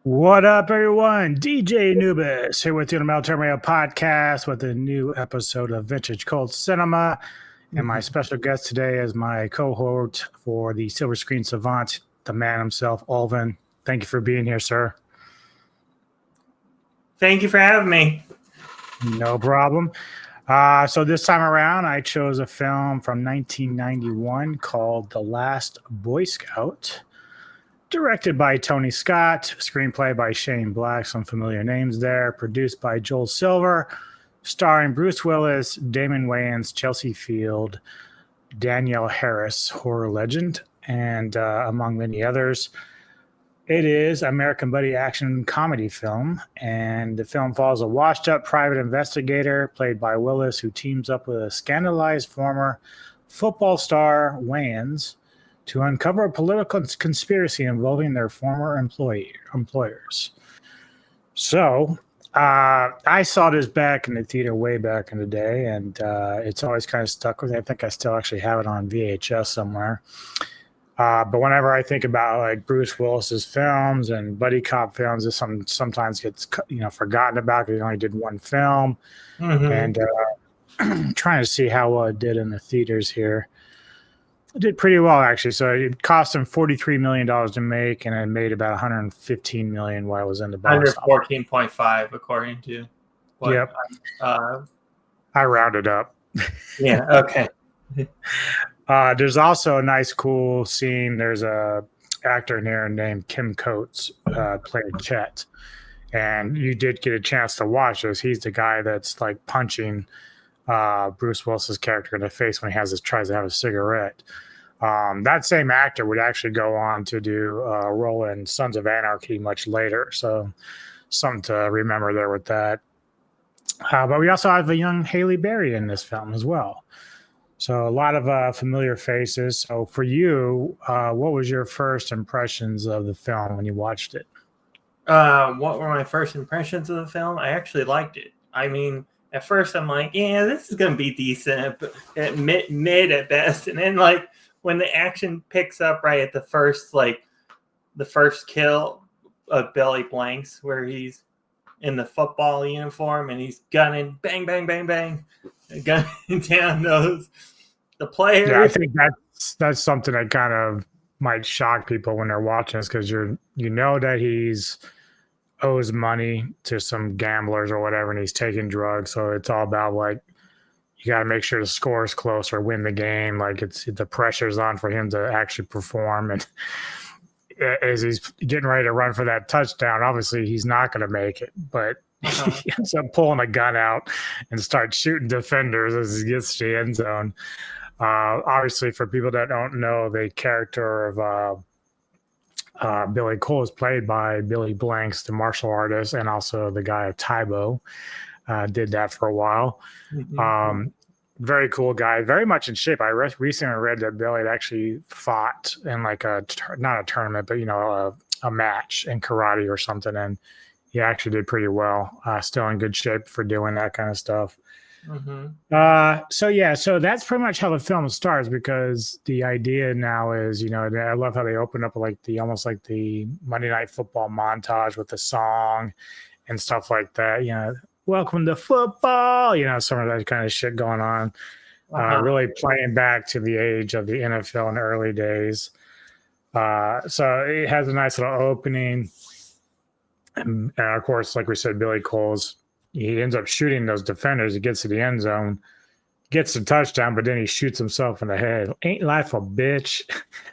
What up, everyone? DJ Nubis here with you on the Military Mail podcast with a new episode of Vintage Cult Cinema. And my special guest today is my cohort for the Silver Screen Savant, the man himself, Ulven. Thank you for being here, sir. Thank you for having me. No problem. So this time around, I chose a film from 1991 called The Last Boy Scout. Directed by Tony Scott, screenplay by Shane Black, some familiar names there, produced by Joel Silver, starring Bruce Willis, Damon Wayans, Chelsea Field, Danielle Harris, horror legend, and among many others. It is American buddy action comedy film, and the film follows a washed-up private investigator played by Willis who teams up with a scandalized former football star, Wayans, to uncover a political conspiracy involving their former employers. So I saw this back in the theater way back in the day, and it's always kind of stuck with me. I think I still actually have it on VHS somewhere. But whenever I think about like Bruce Willis's films and buddy cop films, this sometimes gets forgotten about because he only did one film. And trying to see how well it did in the theaters here. It did pretty well, actually. So it cost him $43 million to make, and it made about $115 million while it was in the box. 114.5, according to what, yep. I rounded up. Yeah, okay. There's also a nice, cool scene. There's a actor in here named Kim Coates playing Chet. And you did get a chance to watch this. He's the guy that's like punching Bruce Willis's character in the face when he tries to have a cigarette. That same actor would actually go on to do a role in Sons of Anarchy much later. So something to remember there with that. But we also have a young Halle Berry in this film as well. So a lot of familiar faces. So for you, what was your first impressions of the film when you watched it? What were my first impressions of the film? I actually liked it. I mean, at first I'm like, yeah, this is going to be decent, but mid at best. And then like when the action picks up right at the first kill of Billy Blanks, where he's in the football uniform and he's gunning, bang, bang, bang, bang, gunning down the players. Yeah, I think that's something that kind of might shock people when they're watching this, because you know that he's owes money to some gamblers or whatever, and he's taking drugs. So it's all about like, you got to make sure the score is close or win the game. Like the pressure's on for him to actually perform. And as he's getting ready to run for that touchdown, obviously he's not going to make it, but he ends up pulling a gun out and starts shooting defenders as he gets to the end zone. Obviously, for people that don't know, the character of Billy Cole is played by Billy Blanks, the martial artist, and also the guy of Tybo. Did that for a while. Very cool guy, very much in shape. I recently read that Billy had actually fought in like not a tournament, but a match in karate or something, and he actually did pretty well. Still in good shape for doing that kind of stuff. So that's pretty much how the film starts, because the idea now is, I love how they open up like almost like the Monday Night Football montage with the song and stuff like that. Welcome to football, some of that kind of shit going on. Really playing back to the age of the NFL in the early days. So it has a nice little opening. And of course, like we said, Billy Cole's, he ends up shooting those defenders. He gets to the end zone, gets the touchdown, but then he shoots himself in the head. Ain't life a bitch?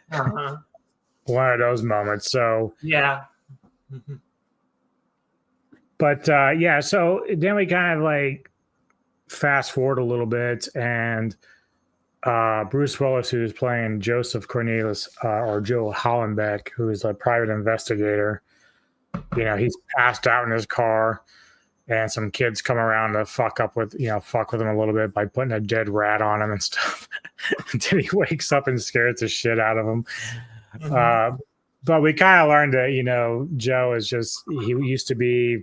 One of those moments. So yeah. But so then we kind of like fast forward a little bit, and Bruce Willis, who's playing Joseph Cornelius or Joe Hollenbeck, who's a private investigator, he's passed out in his car. And some kids come around to fuck with him a little bit by putting a dead rat on him and stuff. Until he wakes up and scares the shit out of him. But we kind of learned that, Joe is he used to be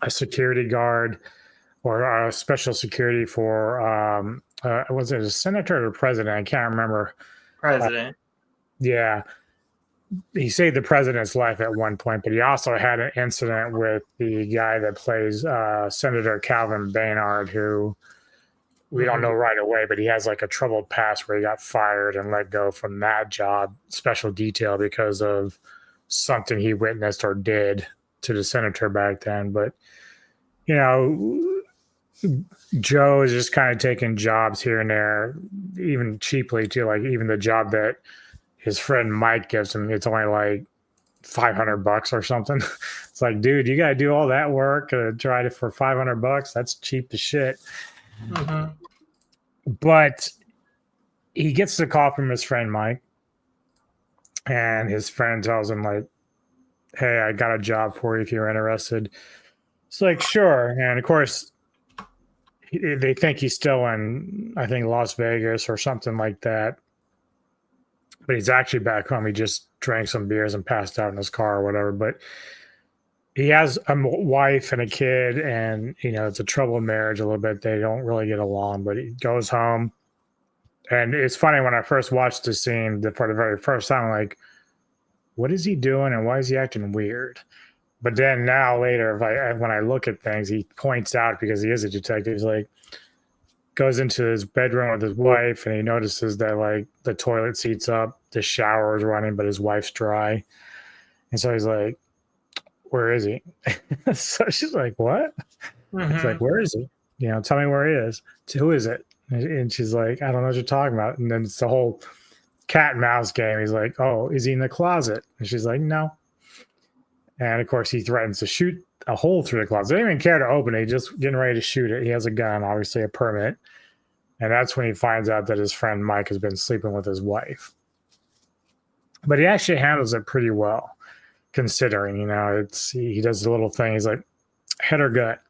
a security guard or a special security for, was it a senator or president? I can't remember. President. Yeah. he saved the president's life at one point, but he also had an incident with the guy that plays Senator Calvin Baynard, who we don't know right away, but he has like a troubled past where he got fired and let go from that job, special detail, because of something he witnessed or did to the senator back then. But, you know, Joe is just kind of taking jobs here and there, even cheaply too. Like even the job that his friend Mike gives him, it's only like $500 or something. It's like, dude, you got to do all that work to try to for $500. That's cheap as shit. Mm-hmm. But he gets the call from his friend Mike, and his friend tells him like, "Hey, I got a job for you if you're interested." It's like, sure. And of course, they think he's still in, I think, Las Vegas or something like that. But he's actually back home. He just drank some beers and passed out in his car or whatever. But he has a wife and a kid, and, you know, it's a troubled marriage a little bit. They don't really get along, but he goes home. And it's funny, when I first watched the scene for the very first time, I'm like, what is he doing and why is he acting weird? But then now later, when I look at things, he points out, because he is a detective, he's like, goes into his bedroom with his wife, and he notices that like the toilet seat's up, the shower is running, but his wife's dry. And so he's like, where is he? So she's like, what? He's like, where is he? You know, tell me where he is. Who is it? And she's like, I don't know what you're talking about. And then it's the whole cat and mouse game. He's like, oh, is he in the closet? And she's like, no. And of course, he threatens to shoot a hole through the closet. They don't even care to open it. He's just getting ready to shoot it. He has a gun, obviously a permit. And that's when he finds out that his friend Mike has been sleeping with his wife. But he actually handles it pretty well, considering, you know, he does the little thing. He's like, head or gut?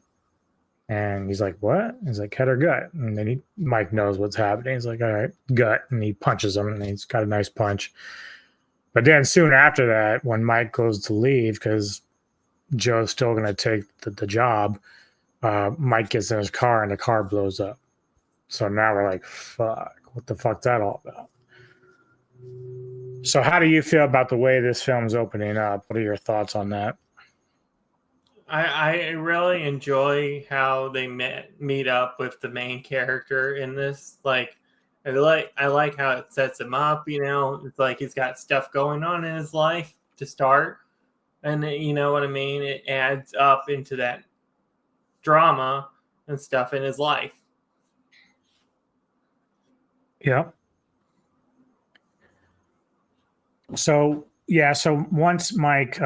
And he's like, what? He's like, head or gut? And then Mike knows what's happening. He's like, all right, gut. And he punches him, and he's got a nice punch. But then soon after that, when Mike goes to leave, because Joe's still going to take the job, Mike gets in his car, and the car blows up. So now we're like, fuck, what the fuck's that all about? So how do you feel about the way this film's opening up? What are your thoughts on that? I really enjoy how they meet up with the main character in this. Like, I like how it sets him up. You know, it's like he's got stuff going on in his life to start, and you know what I mean. It adds up into that drama and stuff in his life. Yeah. So once Mike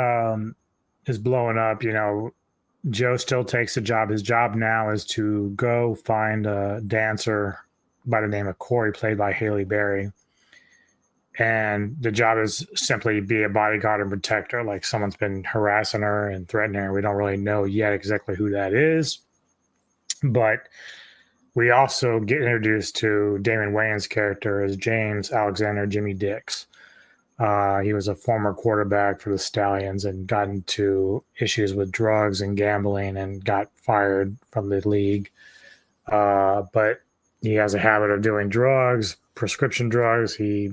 is blowing up, you know, Joe still takes the job. His job now is to go find a dancer by the name of Corey, played by Halle Berry. And the job is simply be a bodyguard and protector. Like, someone's been harassing her and threatening her. We don't really know yet exactly who that is. But we also get introduced to Damon Wayans' character as James Alexander Jimmy Dix. He was a former quarterback for the Stallions and got into issues with drugs and gambling and got fired from the league. But he has a habit of doing drugs, prescription drugs. He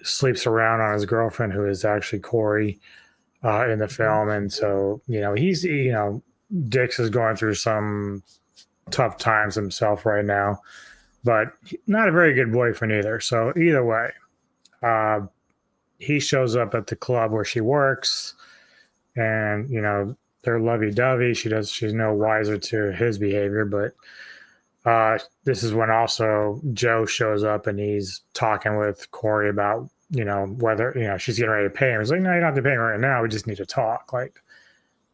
sleeps around on his girlfriend, who is actually Corey, in the film. And so, you know, Dix is going through some tough times himself right now, but not a very good boyfriend either. So either way, he shows up at the club where she works, and, you know, they're lovey-dovey. She's no wiser to his behavior, but this is when also Joe shows up, and he's talking with Corey about, you know, whether, you know, she's getting ready to pay him. He's like, no, you don't have to pay me right now. We just need to talk. Like,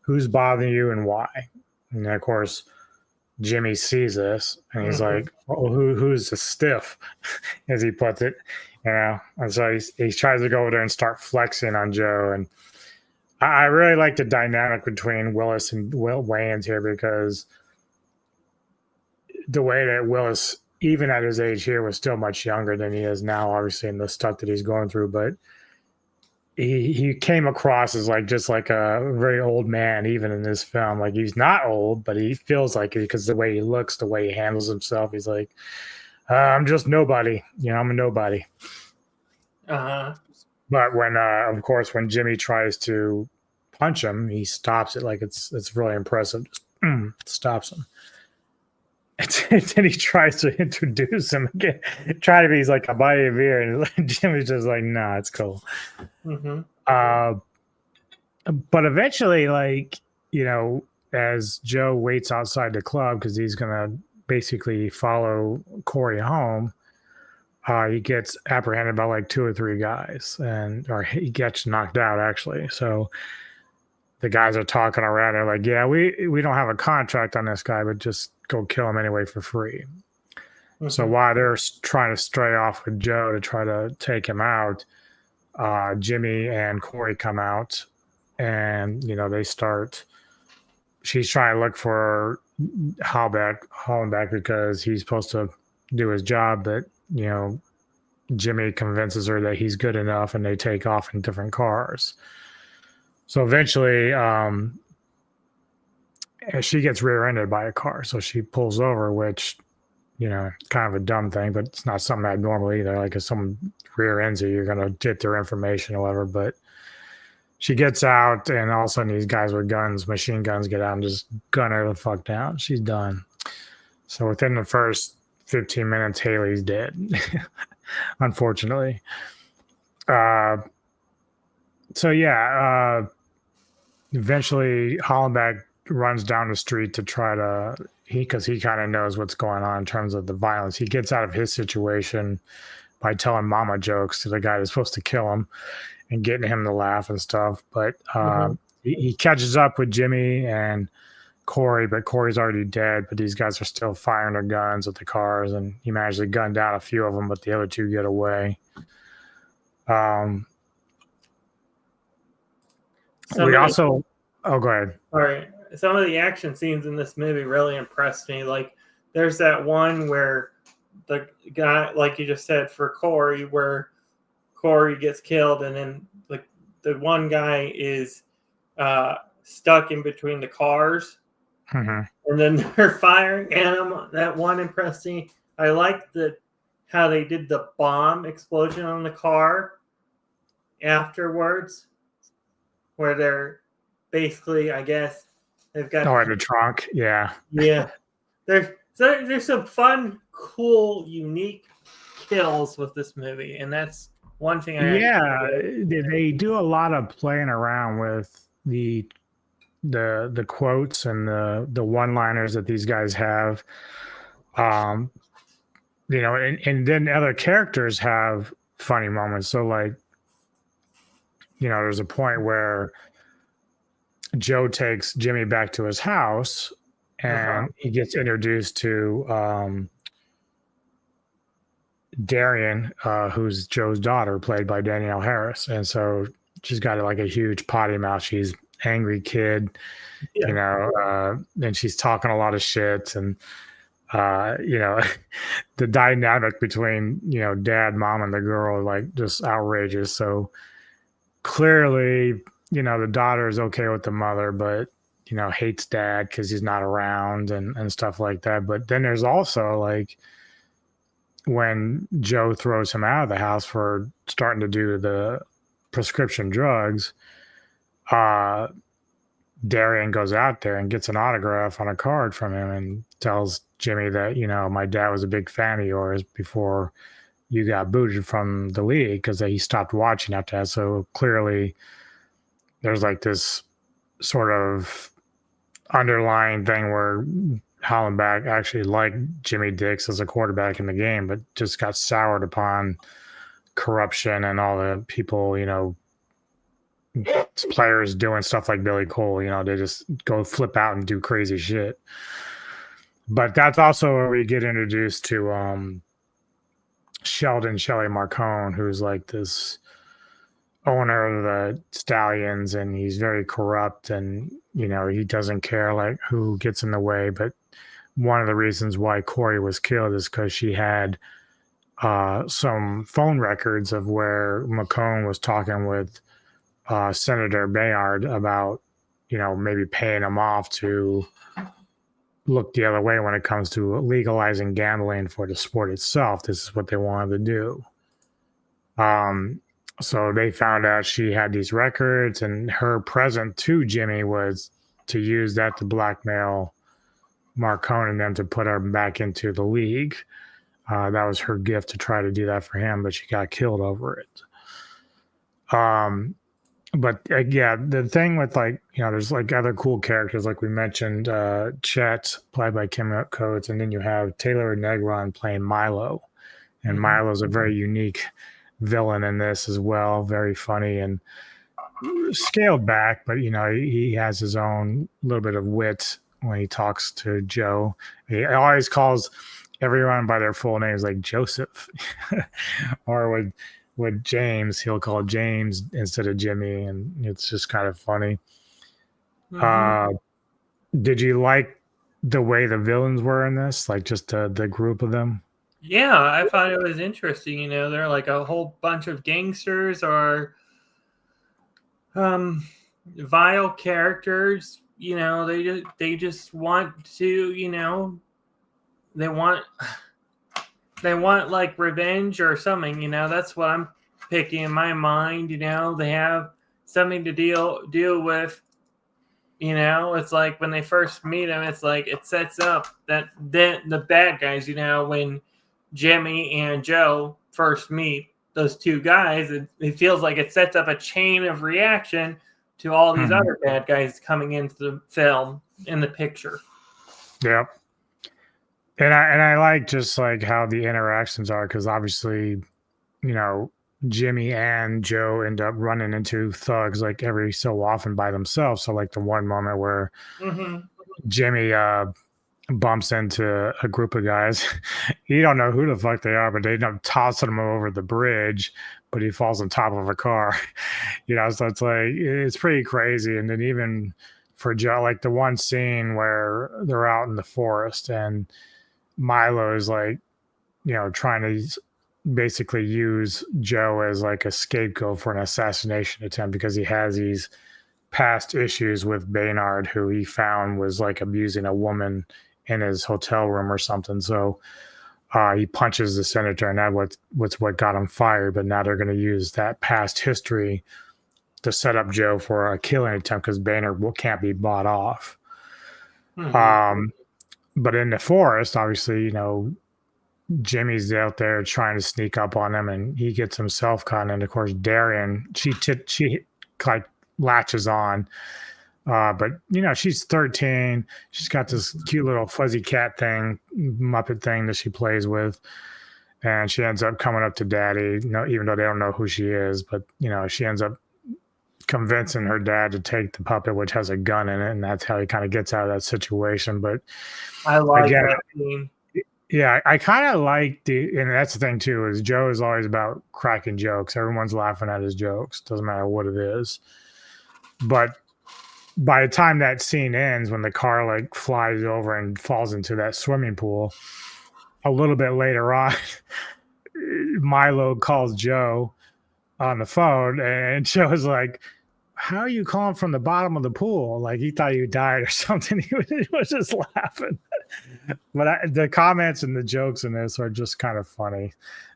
who's bothering you and why? And then, of course, Jimmy sees this, and he's like, oh, who's the stiff, as he puts it, you know? And so he tries to go over there and start flexing on Joe. And I really like the dynamic between Willis and Wayans here, because the way that Willis, even at his age here, was still much younger than he is now, obviously, in the stuff that he's going through. But he came across as just like a very old man, even in this film. Like, he's not old, but he feels like it, because the way he looks, the way he handles himself. He's like, I'm just nobody. You know, I'm a nobody. Uh-huh. But when, of course, when Jimmy tries to punch him, he stops it. Like it's really impressive. Just stops him. And then he tries to introduce him again. Try to be, he's like, I'll buy you a beer. And Jimmy's just like, nah, it's cool. Mm-hmm. But eventually, like, you know, as Joe waits outside the club because he's going to basically follow Corey home, he gets apprehended by like 2 or 3 guys, or he gets knocked out actually. So the guys are talking around. They're like, "Yeah, we don't have a contract on this guy, but just go kill him anyway for free." Mm-hmm. So while they're trying to stray off with Joe to try to take him out, Jimmy and Corey come out, and you know they start. She's trying to look for Hollenbeck because he's supposed to do his job, but you know Jimmy convinces her that he's good enough, and they take off in different cars. So eventually, she gets rear-ended by a car. So she pulls over, which, you know, kind of a dumb thing, but it's not something abnormal either. Like if someone rear ends you, you're going to get their information or whatever. But she gets out, and all of a sudden these guys with guns, machine guns, get out and just gun her the fuck down. She's done. So within the first 15 minutes, Haley's dead, unfortunately. So yeah, eventually Hollenbeck runs down the street to try to, because he kind of knows what's going on in terms of the violence. He gets out of his situation by telling mama jokes to the guy that's supposed to kill him and getting him to laugh and stuff. But he catches up with Jimmy and Corey, but Corey's already dead. But these guys are still firing their guns at the cars, and he managed to gun down a few of them, but the other 2 get away. We also, oh, go ahead. All right. Some of the action scenes in this movie really impressed me. Like, there's that one where the guy, like you just said, for Corey, where Corey gets killed, and then like the one guy is stuck in between the cars, and then they're firing at him. That one impressed me. I liked how they did the bomb explosion on the car afterwards, where they're basically, I guess, they've got in the trunk. Yeah. There's some fun, cool, unique kills with this movie, and that's one thing. They do a lot of playing around with the quotes and the one-liners that these guys have. You know, and then other characters have funny moments. So like, you know, there's a point where Joe takes Jimmy back to his house, and he gets introduced to Darian, who's Joe's daughter, played by Danielle Harris. And so she's got like a huge potty mouth. She's angry kid, you know, and she's talking a lot of shit. And, you know, the dynamic between, you know, dad, mom, and the girl, like just outrageous. So clearly, you know, the daughter is okay with the mother, but, you know, hates dad because he's not around and stuff like that. But then there's also like when Joe throws him out of the house for starting to do the prescription drugs, Darian goes out there and gets an autograph on a card from him and tells Jimmy that, you know, my dad was a big fan of yours before you got booted from the league because he stopped watching after that. So clearly there's like this sort of underlying thing where Hollenbeck actually liked Jimmy Dix as a quarterback in the game, but just got soured upon corruption and all the people, you know, players doing stuff like Billy Cole, you know, they just go flip out and do crazy shit. But that's also where we get introduced to Sheldon Shelley Marcone, who's like this owner of the Stallions, and he's very corrupt, and you know he doesn't care like who gets in the way. But one of the reasons why Corey was killed is because she had some phone records of where McCone was talking with Senator Bayard about, you know, maybe paying him off to look the other way when it comes to legalizing gambling for the sport itself. This is what they wanted to do. So they found out she had these records, and her present to Jimmy was to use that to blackmail Marcone and them to put her back into the league. That was her gift to try to do that for him, but she got killed over it. But yeah, the thing with like, there's like other cool characters, like we mentioned, Chet, played by Kim Coates, and then you have Taylor Negron playing Milo. And Milo's a very unique villain in this as well, very funny and scaled back, but he has his own little bit of wit when he talks to Joe. He always calls everyone by their full names, like Joseph, or with James, he'll call James instead of Jimmy, and it's just kind of funny. Did you like the way the villains were in this, like just the group of them? Yeah, I thought it was interesting. They're like a whole bunch of gangsters or vile characters. They just want to. They want like revenge or something. That's what I'm picking in my mind. They have something to deal with. It's like when they first meet him, it's like it sets up that the bad guys. When Jimmy and Joe first meet those two guys, it feels like it sets up a chain of reaction to all these other bad guys coming into the film in the picture. Yeah. And I like just like how the interactions are, because obviously, Jimmy and Joe end up running into thugs like every so often by themselves. So like the one moment where Jimmy bumps into a group of guys, you don't know who the fuck they are, but they end up tossing him over the bridge, but he falls on top of a car. So it's like it's pretty crazy. And then even for Joe, like the one scene where they're out in the forest and Milo is like, trying to basically use Joe as like a scapegoat for an assassination attempt, because he has these past issues with Baynard, who he found was like abusing a woman in his hotel room or something. So he punches the senator, and that's what got him fired. But now they're going to use that past history to set up Joe for a killing attempt, because Baynard can't be bought off. But in the forest, obviously, Jimmy's out there trying to sneak up on him, and he gets himself caught. And of course, Darian, she like latches on. But she's 13. She's got this cute little fuzzy cat thing, Muppet thing that she plays with, and she ends up coming up to Daddy. Even though they don't know who she is, but she ends up convincing her dad to take the puppet, which has a gun in it, and that's how he kind of gets out of that situation. But I like that scene. Yeah, I kind of like and that's the thing too, is Joe is always about cracking jokes. Everyone's laughing at his jokes, doesn't matter what it is. But by the time that scene ends, when the car like flies over and falls into that swimming pool, a little bit later on, Milo calls Joe on the phone, and Joe's like, "How are you calling from the bottom of the pool?" Like he thought you died or something. He was just laughing. But the comments and the jokes in this are just kind of funny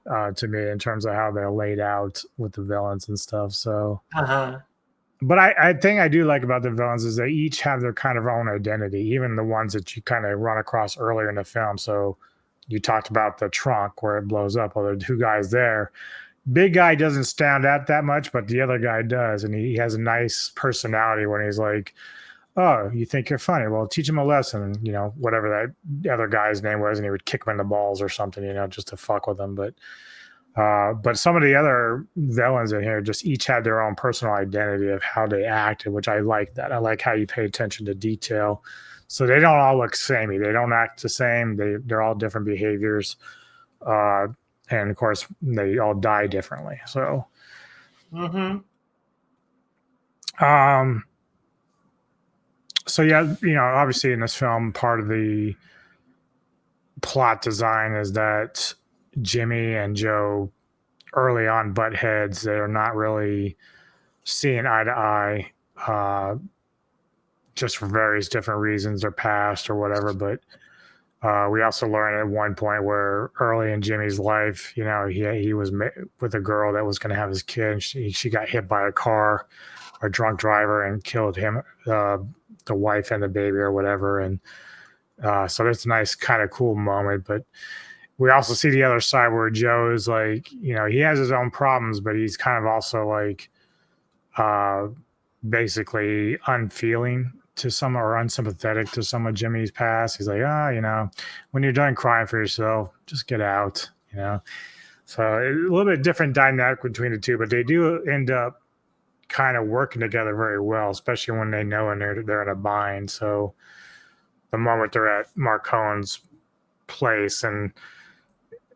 to me, in terms of how they're laid out with the villains and stuff. So, but I think I do like about the villains is they each have their kind of own identity, even the ones that you kind of run across earlier in the film. So you talked about the trunk where it blows up. Well, there are two guys there. Big guy doesn't stand out that much, but the other guy does. And he has a nice personality when he's like, "Oh, you think you're funny? Well, teach him a lesson," whatever that other guy's name was, and he would kick him in the balls or something, just to fuck with him. But some of the other villains in here just each had their own personal identity of how they acted, which I like that. I like how you pay attention to detail. So they don't all look samey. They don't act the same. They're all different behaviors. And of course, they all die differently. So, so yeah, obviously in this film, part of the plot design is that Jimmy and Joe early on butt heads. They're not really seeing eye to eye, just for various different reasons, their past or whatever. But We also learned at one point where early in Jimmy's life, he was with a girl that was going to have his kid. And she got hit by a car, a drunk driver, and killed him, the wife and the baby or whatever. And so that's a nice kind of cool moment. But we also see the other side where Joe is like, he has his own problems, but he's kind of also like basically unfeeling to some or unsympathetic to some of Jimmy's past. He's like, when you're done crying for yourself, just get out, So a little bit different dynamic between the two, but they do end up kind of working together very well, especially when they know and they're in a bind. So the moment they're at Mark Cohen's place and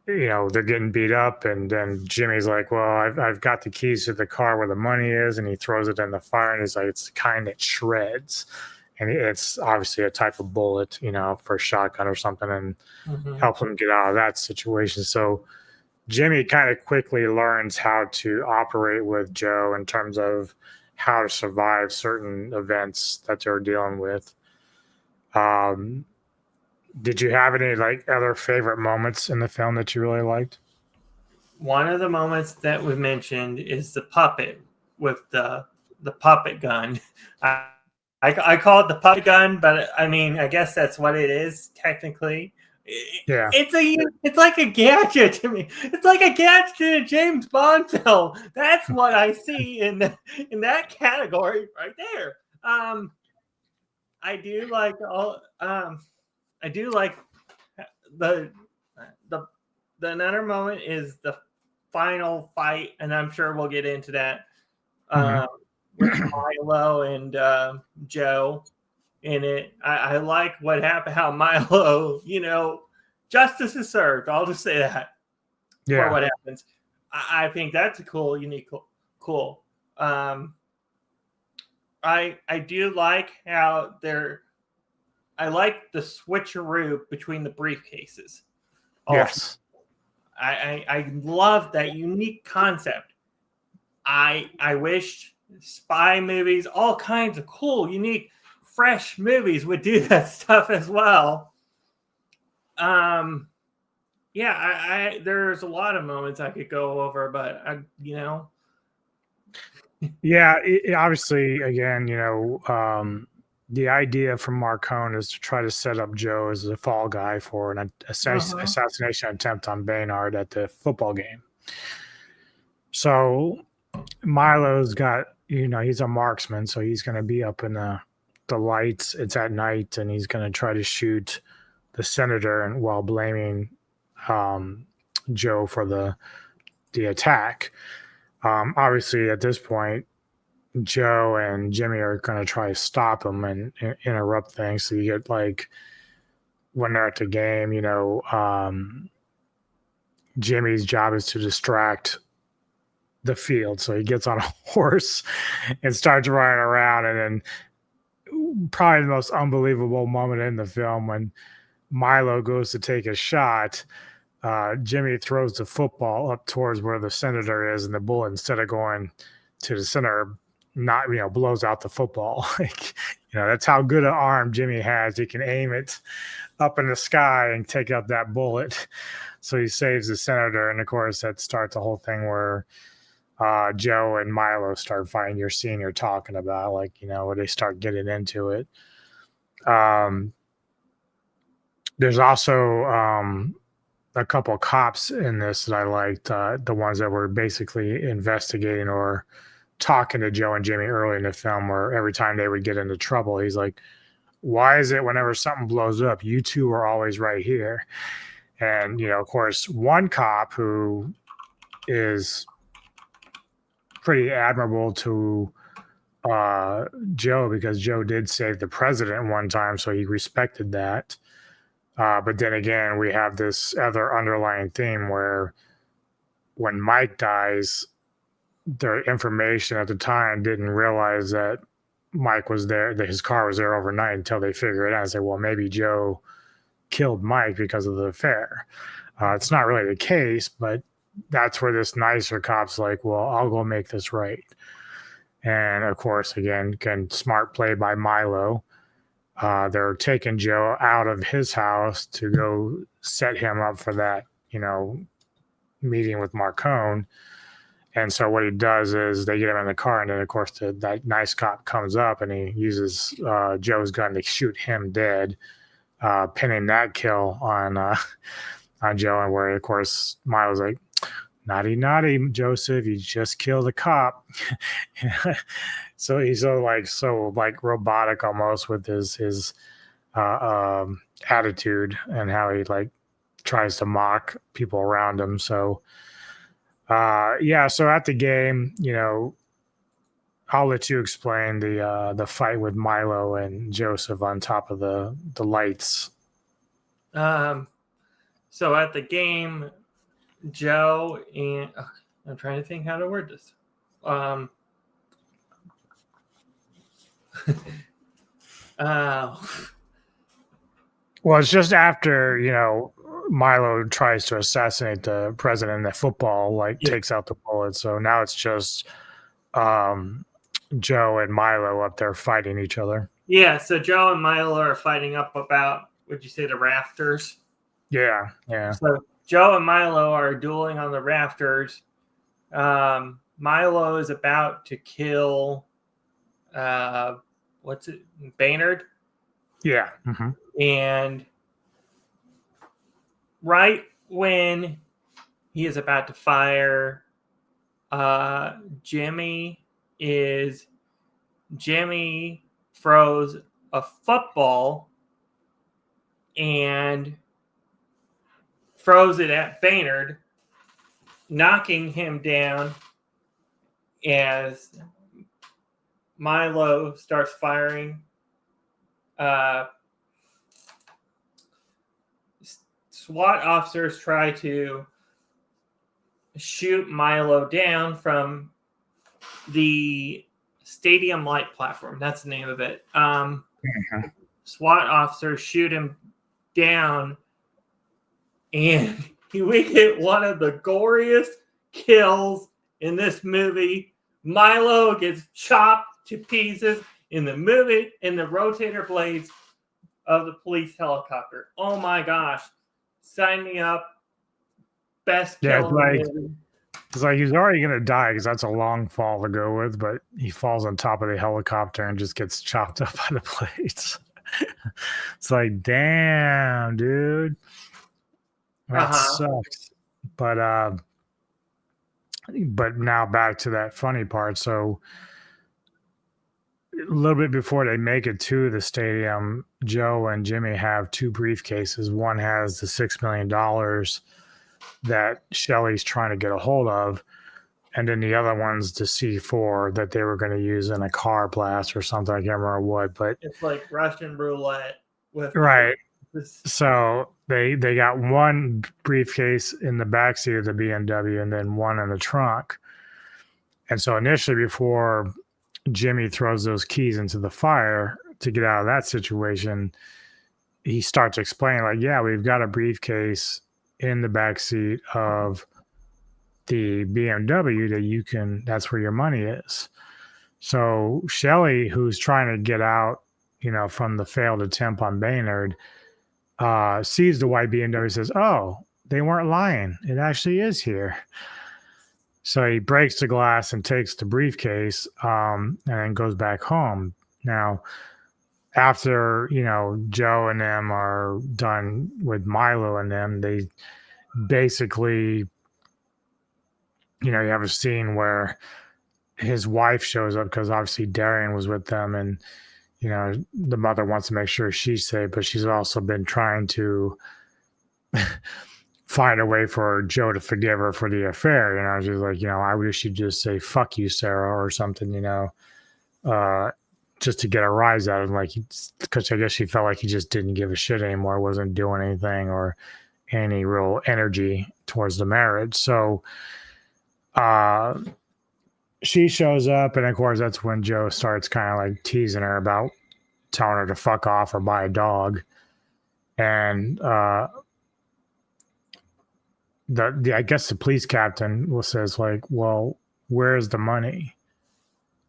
they're getting beat up, and then Jimmy's like, well, I've got the keys to the car where the money is, and he throws it in the fire, and he's like, it's the kind that shreds, and it's obviously a type of bullet, for a shotgun or something, and helps him get out of that situation. So Jimmy kind of quickly learns how to operate with Joe in terms of how to survive certain events that they're dealing with. Did you have any other favorite moments in the film that you really liked? One of the moments that we mentioned is the puppet with the puppet gun. I call it the puppet gun, but I mean, I guess that's what it is technically. Yeah, it's like a gadget to me. It's like a gadget in a James Bond film. That's what I see in that category right there. I do like the another moment is the final fight, and I'm sure we'll get into that with Milo and Joe in it. I like what happened, how Milo, justice is served. I'll just say that for what happens. I think that's a cool, unique, cool. I do like how I like the switcheroo between the briefcases. Also. Yes. I love that unique concept. I wish spy movies, all kinds of cool, unique, fresh movies would do that stuff as well. There's a lot of moments I could go over, but Yeah, obviously, again, the idea from Mark Cohn is to try to set up Joe as a fall guy for an assassination attempt on Baynard at the football game. So Milo's got, he's a marksman, so he's going to be up in the lights. It's at night, and he's going to try to shoot the senator, and while blaming Joe for the attack. Obviously, at this point, Joe and Jimmy are going to try to stop him and interrupt things. So you get when they're at the game, Jimmy's job is to distract the field. So he gets on a horse and starts running around. And then probably the most unbelievable moment in the film when Milo goes to take a shot, Jimmy throws the football up towards where the senator is, and the bullet, instead of going to the center, blows out the football. That's how good an arm Jimmy has. He can aim it up in the sky and take out that bullet. So he saves the senator, and of course that starts the whole thing where Joe and Milo start fighting. You're seeing, you're talking about, where they start getting into it. There's also a couple of cops in this that I liked, the ones that were basically investigating or talking to Joe and Jimmy early in the film, where every time they would get into trouble, he's like, why is it whenever something blows up, you two are always right here? And, of course, one cop who is pretty admirable to Joe, because Joe did save the president one time, so he respected that. But then again, we have this other underlying theme where when Mike dies, the information at the time didn't realize that Mike was there, that his car was there overnight, until they figure it out and say, well, maybe Joe killed Mike because of the affair. It's not really the case, but that's where this nicer cop's like, well, I'll go make this right. And of course, again, smart play by Milo. they're taking Joe out of his house to go set him up for that, meeting with Marcone. And so what he does is they get him in the car, and then of course that nice cop comes up and he uses Joe's gun to shoot him dead, pinning that kill on Joe. And where of course Milo's like, naughty, naughty, Joseph, you just killed a cop. So he's so robotic almost with his attitude and how he like tries to mock people around him. So so at the game, I'll let you explain the fight with Milo and Joseph on top of the lights. So at the game, Joe and I'm trying to think how to word this. Well, it's just after, Milo tries to assassinate the president, that football takes out the bullet. So now it's just Joe and Milo up there fighting each other. Yeah, so Joe and Milo are fighting up about, would you say, the rafters? Yeah. So Joe and Milo are dueling on the rafters. Milo is about to kill, Baynard? Yeah. Mm-hmm. And right when he is about to fire, Jimmy throws a football and throws it at Baynard, knocking him down as Milo starts firing. SWAT officers try to shoot Milo down from the stadium light platform. That's the name of it. SWAT officers shoot him down, and we get one of the goriest kills in this movie. Milo gets chopped to pieces in the rotator blades of the police helicopter. Oh my gosh. Sign me up. Best kill in the movie. It's like he's already going to die because that's a long fall to go with, but he falls on top of the helicopter and just gets chopped up by the blades. It's like, damn, dude. That sucks. But now back to that funny part. So a little bit before they make it to the stadium, Joe and Jimmy have two briefcases. One has the $6 million that Shelley's trying to get a hold of, and then the other one's the C4 that they were going to use in a car blast or something. I can't remember what, but it's like Russian roulette with right. So they got one briefcase in the backseat of the BMW and then one in the trunk. And so initially, before Jimmy throws those keys into the fire to get out of that situation, he starts explaining, like, yeah, we've got a briefcase in the backseat of the BMW that's where your money is. So Shelley, who's trying to get out, from the failed attempt on Baynard, sees the white BMW and says, oh, they weren't lying. It actually is here. So he breaks the glass and takes the briefcase, and then goes back home. Now, after, Joe and them are done with Milo and them, they basically, you have a scene where his wife shows up because obviously Darian was with them, and, the mother wants to make sure she's safe, but she's also been trying to find a way for Joe to forgive her for the affair. She's like, I wish you'd just say, fuck you, Sarah, or something, just to get a rise out of him. Like, because I guess she felt like he just didn't give a shit anymore, wasn't doing anything or any real energy towards the marriage. So she shows up, and of course, that's when Joe starts kind of like teasing her about telling her to fuck off or buy a dog. And I guess the police captain says, like, well, where's the money?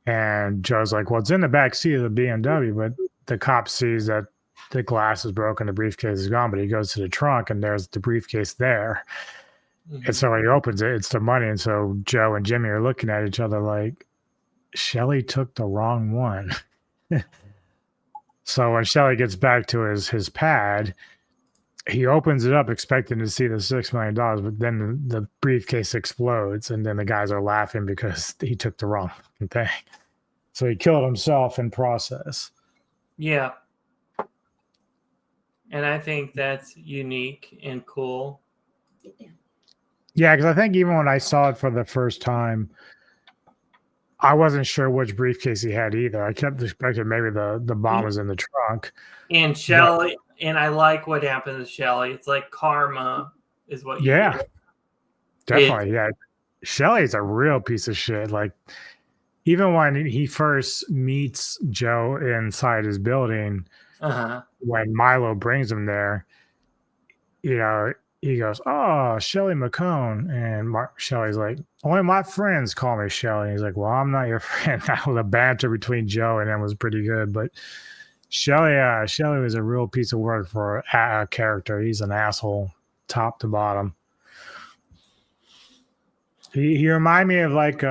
And Joe's like, well, it's in the back seat of the BMW, but the cop sees that the glass is broken, the briefcase is gone, but he goes to the trunk and there's the briefcase there. And so when he opens it, it's the money. And so Joe and Jimmy are looking at each other like, Shelley took the wrong one. So when Shelley gets back to his pad, he opens it up expecting to see the $6 million, but then the briefcase explodes, and then the guys are laughing because he took the wrong thing. So he killed himself in process. Yeah. And I think that's unique and cool. Yeah, because I think even when I saw it for the first time, I wasn't sure which briefcase he had either. I kept expecting maybe the bomb was in the trunk. And Shelley, and I like what happened to Shelley. It's like karma is what you do. Definitely. Yeah. Shelley's a real piece of shit. Like, even when he first meets Joe inside his building, when Milo brings him there, you know, he goes, "Oh, Shelley McCone," and Shelley's like, "Only my friends call me Shelley." He's like, "Well, I'm not your friend." The banter between Joe and him was pretty good, but Shelley was a real piece of work for a character. He's an asshole, top to bottom. He remind me of like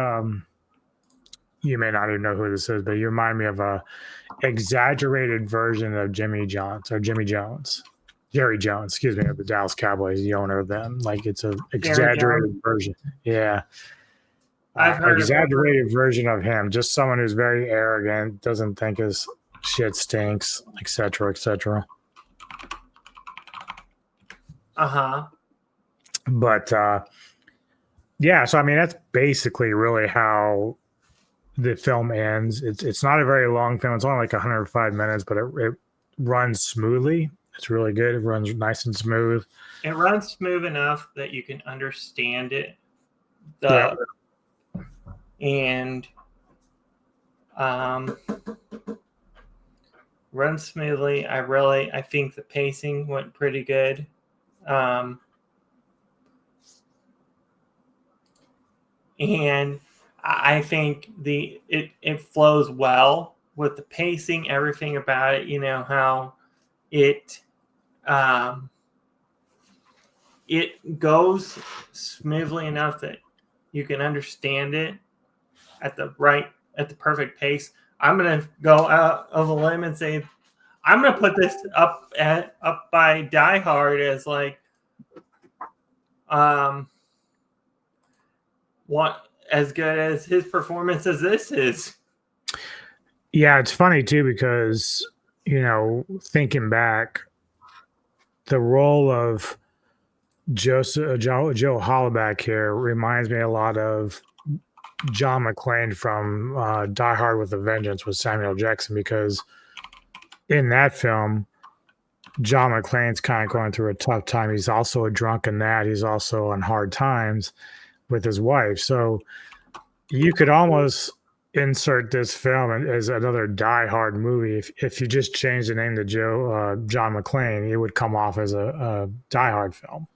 you may not even know who this is, but you remind me of a exaggerated version of Jerry Jones, excuse me, of the Dallas Cowboys, the owner of them. Like, it's an exaggerated version. Yeah. I've heard exaggerated version of him. Just someone who's very arrogant, doesn't think his shit stinks, etc., etc. But yeah, so I mean, that's basically really how the film ends. It's not a very long film. It's only like 105 minutes, but it runs smoothly. It's really good. It runs nice and smooth. It runs smooth enough that you can understand it. And runs smoothly. I think the pacing went pretty good. And I think it flows well with the pacing, everything about it. You know how it goes smoothly enough that you can understand it at the perfect pace. I'm gonna go out of a limb and say I'm gonna put this up by Die Hard as like what as good as his performance as this is. Yeah, it's funny too because, you know, thinking back, the role of Joe Hollaback here reminds me a lot of John McClane from Die Hard with a Vengeance with Samuel Jackson, because in that film, John McClane's kind of going through a tough time. He's also a drunk in that. He's also on hard times with his wife. So you could almost insert this film as another Die Hard movie. If you just change the name to John McClane, it would come off as a Die Hard film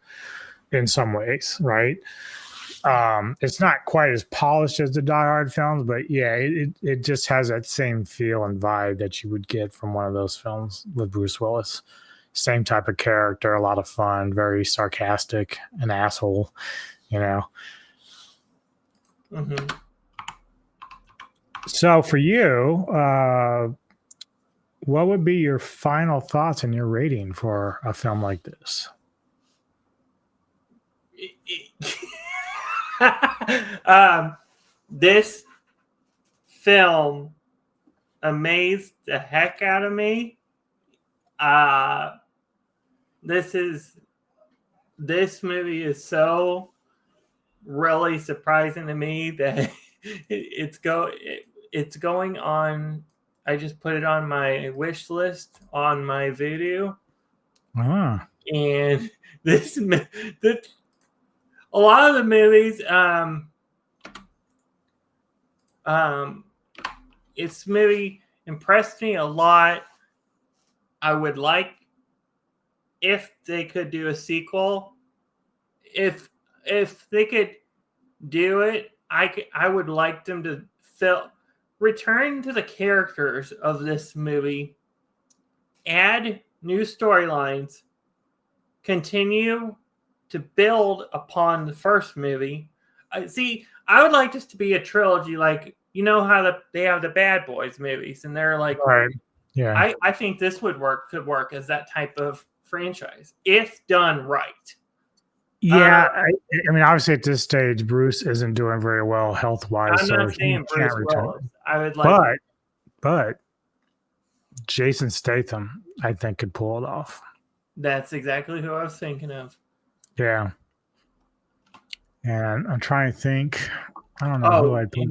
in some ways, right? It's not quite as polished as the Die Hard films, but yeah, it just has that same feel and vibe that you would get from one of those films with Bruce Willis. Same type of character, a lot of fun, very sarcastic, an asshole, you know. So for you, what would be your final thoughts and your rating for a film like this? This film amazed the heck out of me. This movie is so really surprising to me that it's going on. I just put it on my wish list on my Vudu. And a lot of the movies, it's movie impressed me a lot. I would like if they could do a sequel. If they could do it, I would like them to return to the characters of this movie add new storylines, continue to build upon the first movie. I would like this to be a trilogy, like you know how they have the Bad Boys movies, and they're like, Right. Yeah. I think this could work as that type of franchise if done right. Yeah, I mean, obviously at this stage, Bruce isn't doing very well health wise, I'm so not he saying can't Bruce return. Willis. I would like, But Jason Statham, I think, could pull it off. that's exactly who I was thinking of. Yeah, and I'm trying to think. I don't know who I'd put.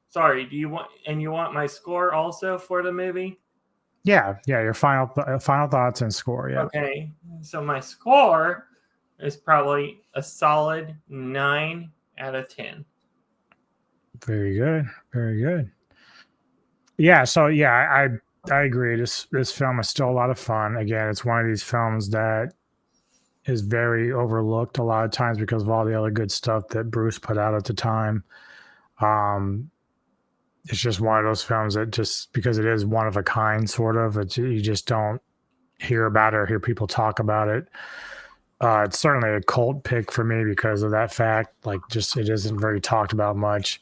Sorry, do you want my score also for the movie? Yeah. Your final thoughts and score. Yeah. Okay, so my score is probably a solid 9 out of 10. Very good. Very good. Yeah. So yeah, I agree. This film is still a lot of fun. Again, it's one of these films that is very overlooked a lot of times because of all the other good stuff that Bruce put out at the time. It's just one of those films that just because it is one of a kind, sort of, you just don't hear about it or hear people talk about it. It's certainly a cult pick for me because of that fact. Like, just it isn't very talked about much.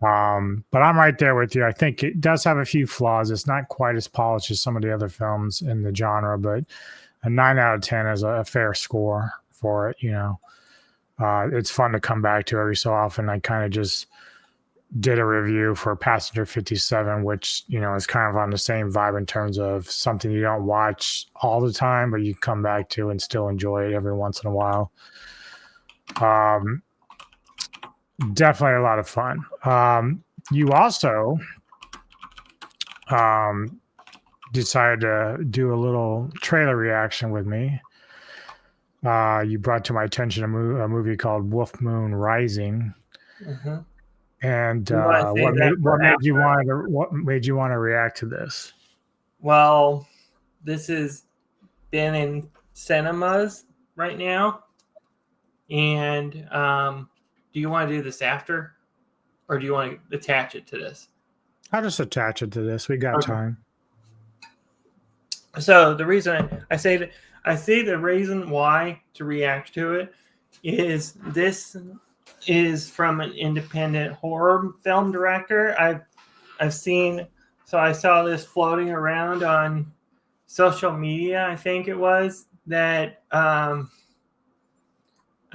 But I'm right there with you. I think it does have a few flaws. It's not quite as polished as some of the other films in the genre, but a 9 out of 10 is a fair score for it. It's fun to come back to every so often. I kind of just did a review for Passenger 57, which, is kind of on the same vibe in terms of something you don't watch all the time, but you come back to and still enjoy it every once in a while. Definitely a lot of fun. You also decided to do a little trailer reaction with me. You brought to my attention a movie called Wolf Moon Rising. Mm-hmm. And what made you want to react to this? Well, this has been in cinemas right now, and do you want to do this after, or do you want to attach it to this? I'll just attach it to this. We got time. So the reason I say the reason why to react to it is this is from an independent horror film director. I've seen, so I saw this floating around on social media. I think it was that I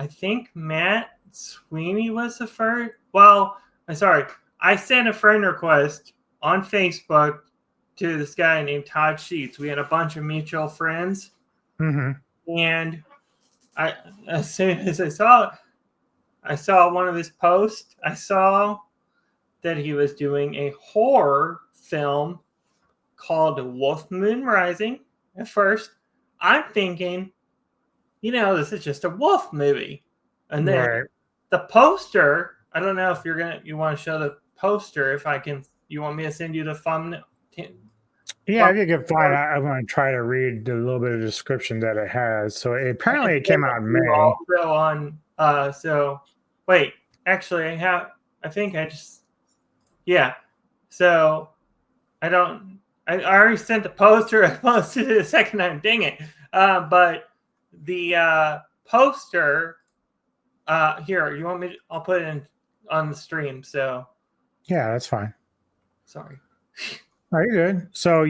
think Matt Sweeney was the first. Well, I'm sorry. I sent a friend request on Facebook to this guy named Todd Sheets. We had a bunch of mutual friends, and as soon as I saw one of his posts. I saw that he was doing a horror film called Wolf Moon Rising. At first, I'm thinking, this is just a wolf movie. And then the poster, I don't know if you want to show the poster, you want me to send you the thumbnail? Yeah, if you can find out, I'm going to try to read a little bit of description that it has. So apparently it came out in May. Wait, actually I already sent the poster. I posted it a second time. Dang it. But the poster, here, you want me I'll put it on the stream. So yeah, that's fine. Sorry. All right, good. So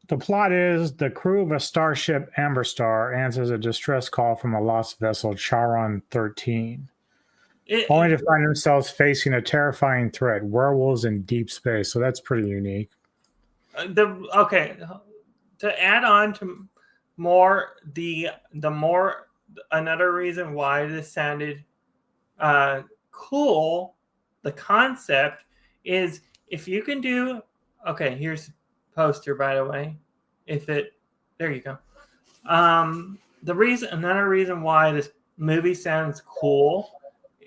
the plot is the crew of a starship Amber Star answers a distress call from a lost vessel, Charon 13. Only to find themselves facing a terrifying threat, werewolves in deep space. So that's pretty unique. To add on to another reason why this sounded cool, the concept is if you can do, here's the poster, by the way. There you go. Another reason why this movie sounds cool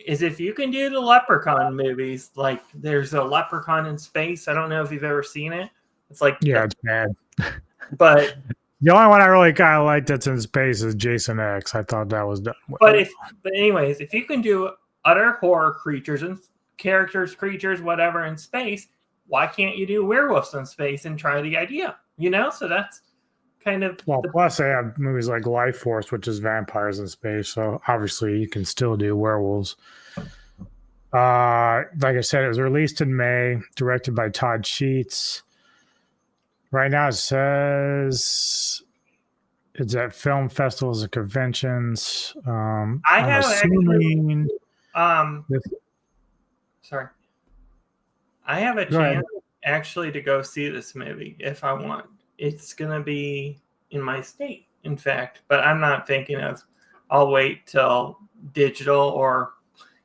is if you can do the Leprechaun movies, like there's a Leprechaun in space. I don't know if you've ever seen it. It's like, it's bad. But the only one I really kind of like that's in space is Jason X. I thought that was done well. But anyways, if you can do other horror creatures and creatures, whatever in space, why can't you do werewolves in space and try the idea? So kind of. Well, plus they have movies like Life Force, which is vampires in space. So obviously you can still do werewolves. Like I said, it was released in May, directed by Todd Sheets. Right now it says it's at film festivals and conventions. I I'm have assuming sorry. I have a Go ahead. chance actually to go see this movie if I want. It's gonna be in my state, in fact, but I'm not thinking of. I'll wait till digital, or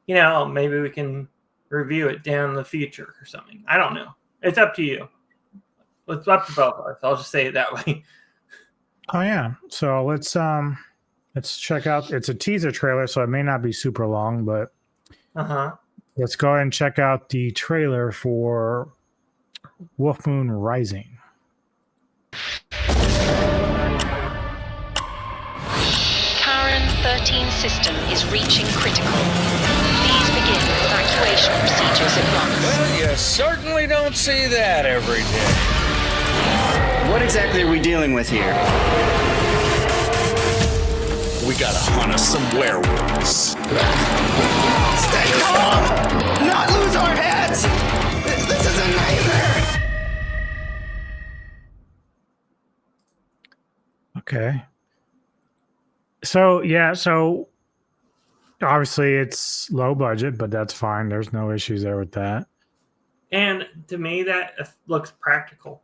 maybe we can review it down in the future or something. I don't know. It's up to you. It's up to both of us. I'll just say it that way. Oh yeah. So let's check out. It's a teaser trailer, so it may not be super long, but let's go ahead and check out the trailer for Wolf Moon Rising. Karen 13 system is reaching critical. Please begin evacuation procedures at once. Well, you certainly don't see that every day. What exactly are we dealing with here? We gotta hunt us some werewolves. Stay calm! Not lose our heads! This is a nightmare! Okay. So obviously it's low budget, but that's fine. There's no issues there with that. And to me, that looks practical.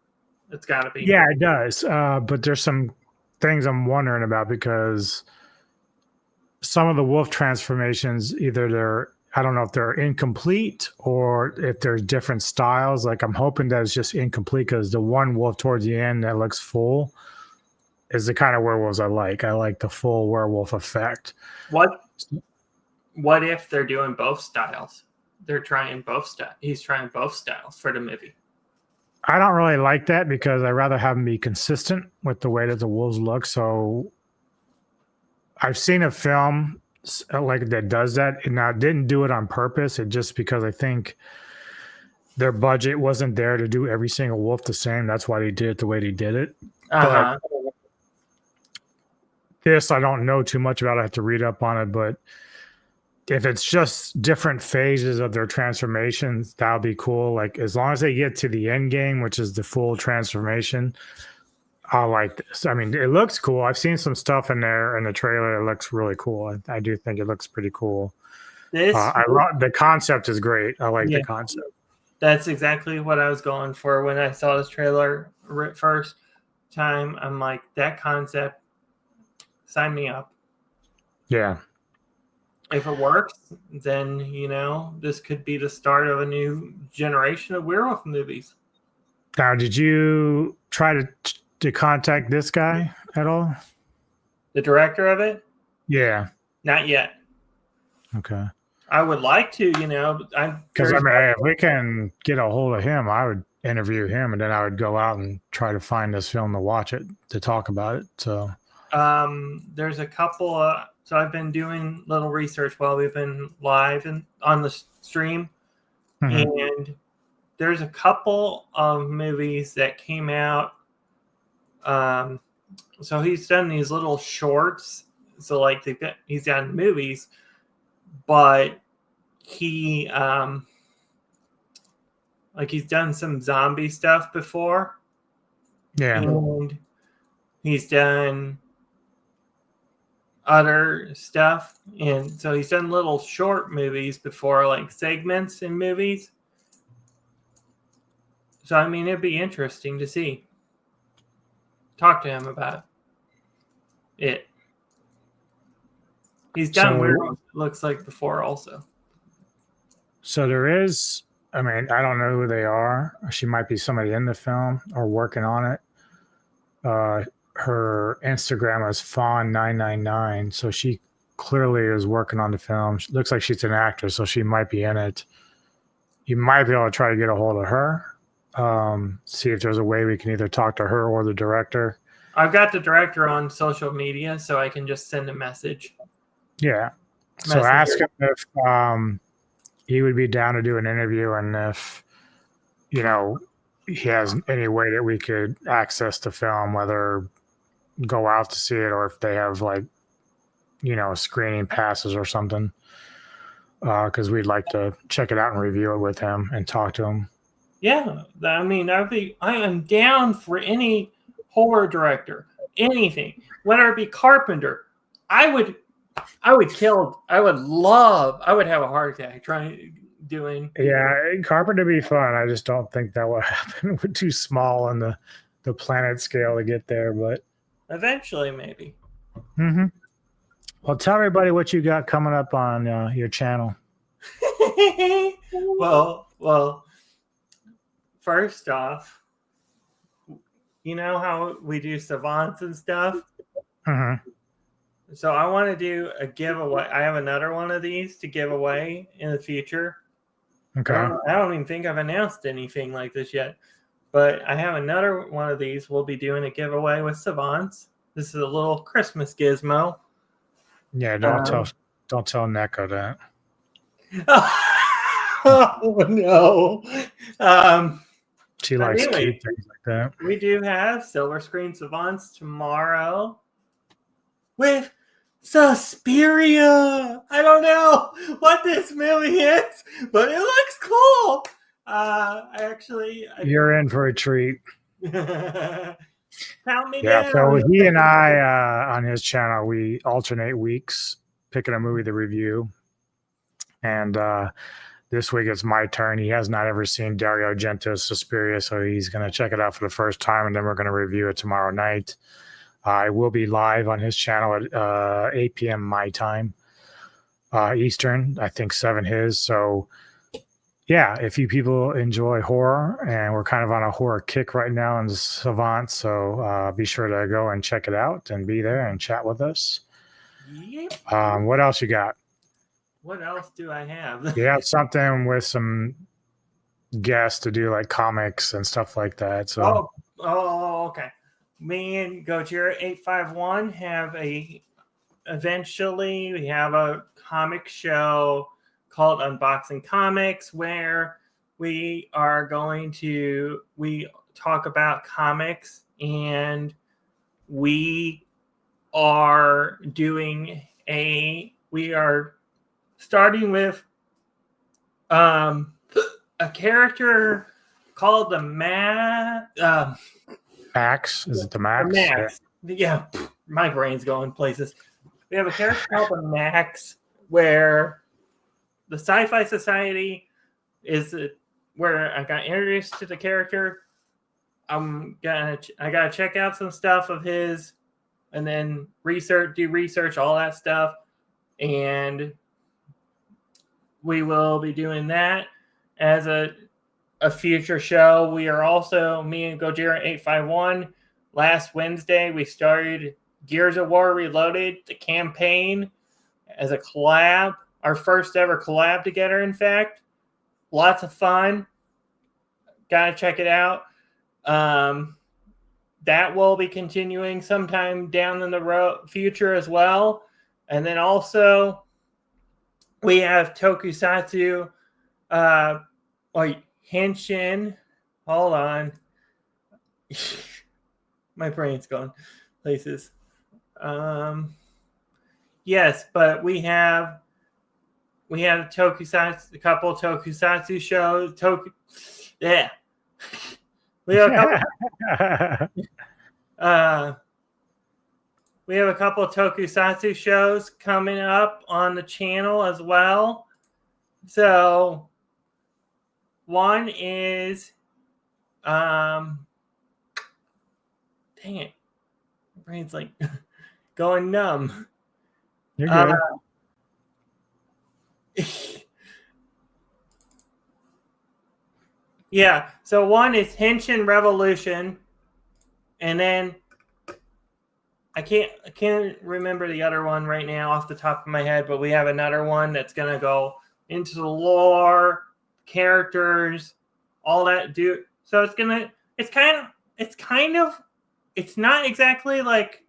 It's got to be. Yeah, it does. But there's some things I'm wondering about, because some of the wolf transformations, either I don't know if they're incomplete or if there's different styles. Like, I'm hoping that it's just incomplete, because the one wolf towards the end that looks full is the kind of werewolves I like. I like the full werewolf effect. What if they're doing both styles? They're trying both styles. He's trying both styles for the movie. I don't really like that, because I'd rather have them be consistent with the way that the wolves look. So I've seen a film like that does that, and I didn't do it on purpose. It just because I think their budget wasn't there to do every single wolf the same. That's why they did it the way they did it. But this, I don't know too much about. I have to read up on it, but if it's just different phases of their transformations, that'll be cool. Like, as long as they get to the end game, which is the full transformation, I like this. I mean, it looks cool. I've seen some stuff in there in the trailer. It looks really cool. I do think it looks pretty cool. The concept is great. I like the concept. That's exactly what I was going for when I saw this trailer first time. I'm like, that concept, sign me up. Yeah. If it works, then, this could be the start of a new generation of werewolf movies. Now, did you try to contact this guy at all? The director of it? Yeah. Not yet. Okay. I would like to, because if we can get a hold of him, I would interview him, and then I would go out and try to find this film to watch it, to talk about it. So, there's a couple. So I've been doing little research while we've been live and on the stream, and there's a couple of movies that came out. So he's done these little shorts. So like he's done movies, but he he's done some zombie stuff before. Yeah. And he's done other stuff, and so he's done little short movies before, like segments in movies. So I mean, it'd be interesting to see. Talk to him about it. He's done weird ones, it looks like, before also. So there is, I mean, I don't know who they are. She might be somebody in the film or working on it. Her Instagram is Fawn999, so she clearly is working on the film. She looks like she's an actor, so she might be in it. You might be able to try to get a hold of her, see if there's a way we can either talk to her or the director. I've got the director on social media, so I can just send a message. Yeah. So ask him if he would be down to do an interview, and if, he has any way that we could access the film, whether go out to see it, or if they have like, screening passes or something. Because we'd like to check it out and review it with him and talk to him. Yeah, I mean, I am down for any horror director, anything, whether it be Carpenter. I would have a heart attack trying doing. Yeah, Carpenter would be fun. I just don't think that will happen. We're too small on the planet scale to get there, but Eventually, maybe. mm-hmm. Well, tell everybody what you got coming up on your channel. well, first off, you know how we do savants and stuff? Mm-hmm. So I want to do a giveaway. I have another one of these to give away in the future. Okay. I don't even think I've announced anything like this yet, but I have another one of these. We'll be doing a giveaway with savants. This is a little Christmas gizmo. Yeah, don't tell Neko that. Oh no! She likes anyway, cute things like that. We do have Silver Screen Savants tomorrow with Suspiria. I don't know what this movie is, but it looks cool. You're in for a treat. Count me Yeah, down. so he and I on his channel, we alternate weeks picking a movie to review. And this week it's my turn. He has not ever seen Dario Argento's Suspiria, so he's going to check it out for the first time, and then we're going to review it tomorrow night. I will be live on his channel at 8 p.m. my time, Eastern, I think 7 his. So, yeah, if you people enjoy horror, and we're kind of on a horror kick right now in Savant, so be sure to go and check it out and be there and chat with us. Yep. What else you got? What else do I have? You have something with some guests to do like comics and stuff like that. So, okay. Me and Gojira851 have eventually we have a comic show called Unboxing Comics, where we talk about comics, and we are starting with a character called the Max, is it the Max? The Max. Yeah, my brain's going places. We have a character called the Max, where the Sci-Fi Society is where I got introduced to the character. I gotta check out some stuff of his, and then do research, all that stuff, and we will be doing that as a future show. We are also, me and Gojira851, last Wednesday, we started Gears of War Reloaded, the campaign, as a collab. Our first ever collab together, in fact. Lots of fun. Gotta check it out. That will be continuing sometime down in the future as well. And then also, we have Tokusatsu, Henshin. Hold on. My brain's going places. Yes, but we have Tokusatsu, a couple of Tokusatsu shows. Yeah. We have a couple of Tokusatsu shows coming up on the channel as well. So one is dang it. My brain's like going numb. You're good. Yeah, so one is Henshin Revolution, and then I can't remember the other one right now off the top of my head, but we have another one that's gonna go into the lore, characters, all that. So it's not exactly like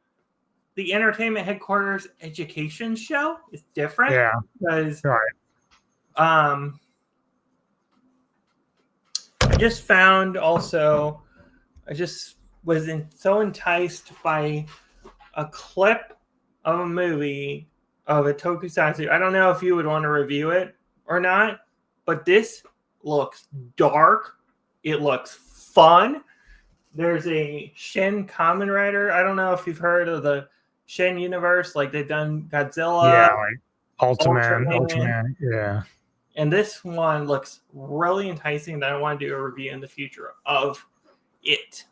the Entertainment Headquarters education show. It's different. Yeah. Because right. I just found also, I just was so enticed by a clip of a movie of a tokusatsu. I don't know if you would want to review it or not, but this looks dark. It looks fun. There's a Shin Kamen Rider. I don't know if you've heard of the Shin universe. Like they've done Godzilla. Yeah, like Ultraman. Ultraman. Yeah. And this one looks really enticing that I want to do a review in the future of it.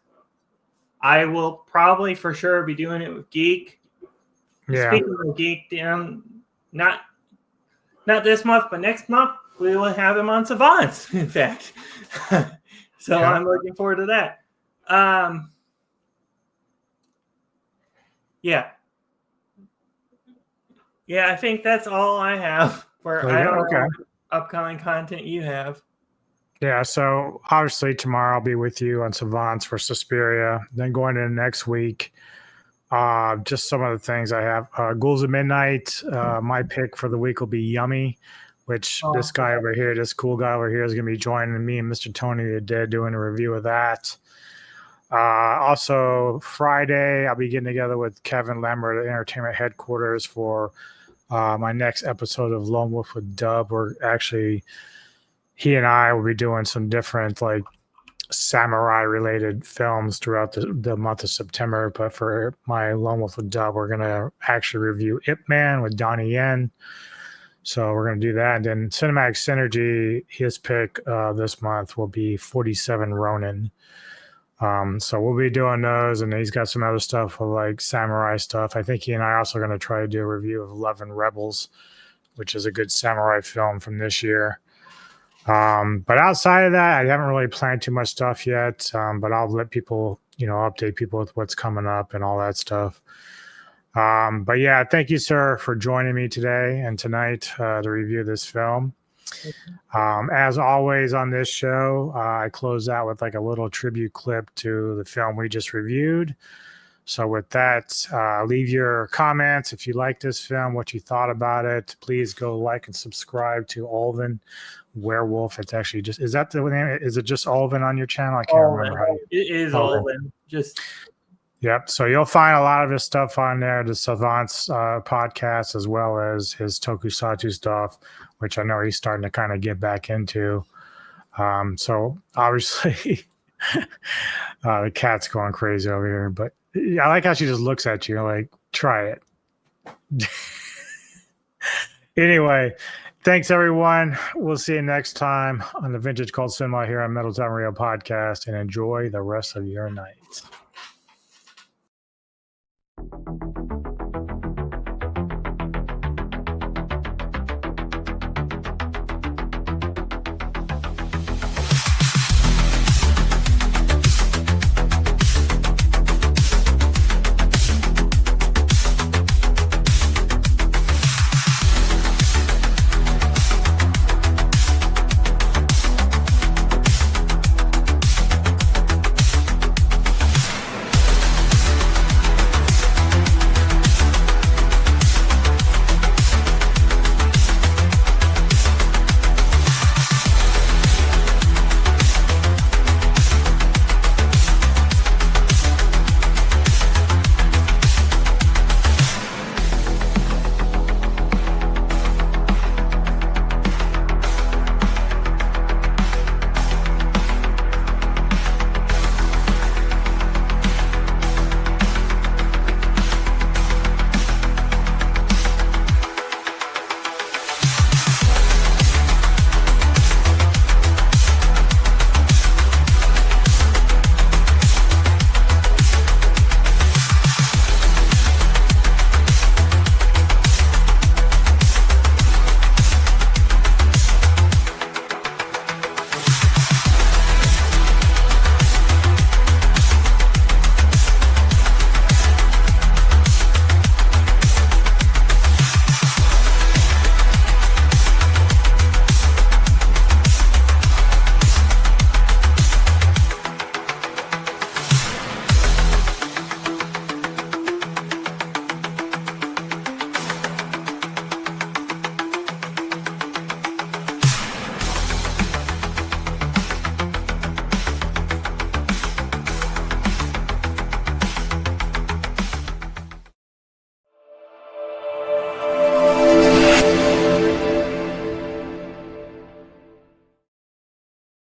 I will probably for sure be doing it with Geek. Yeah. Speaking of Geek, not this month, but next month, we will have him on Savants, in fact. So Yeah. I'm looking forward to that. Yeah. Yeah, I think that's all I have for I don't know what upcoming content you have. Yeah, so obviously tomorrow I'll be with you on Savants for Suspiria. Then going into next week, just some of the things I have. Ghouls of Midnight, my pick for the week will be Yummy, which this guy over here, this cool guy over here is going to be joining me and Mr. Tony today doing a review of that. Also, Friday, I'll be getting together with Kevin Lambert at Entertainment Headquarters for my next episode of Lone Wolf with Dub. We're actually, he and I will be doing some different like samurai related films throughout the month of September. But for my Lone Wolf with Dub, we're going to actually review Ip Man with Donnie Yen. So we're going to do that. And then Cinematic Synergy, his pick this month will be 47 Ronin. So we'll be doing those, and he's got some other stuff like samurai stuff. I think he and I are also going to try to do a review of 11 Rebels, which is a good samurai film from this year. But outside of that, I haven't really planned too much stuff yet, but I'll let people, update people with what's coming up and all that stuff. But yeah, thank you, sir, for joining me today and tonight to review this film. As always on this show, I close out with like a little tribute clip to the film we just reviewed. So with that, leave your comments if you like this film, what you thought about it. Please go like and subscribe to Ulven Werewolf. It's actually just, is that the name? Is it just Ulven on your channel? I can't remember how it is Ulven. Just yep. So you'll find a lot of his stuff on there, the Savants podcast, as well as his tokusatsu stuff, which I know he's starting to kind of get back into. So obviously the cat's going crazy over here, but I like how she just looks at you like, try it. Anyway, thanks everyone. We'll see you next time on the Vintage Cult Cinema here on Metal Time Radio podcast, and enjoy the rest of your night.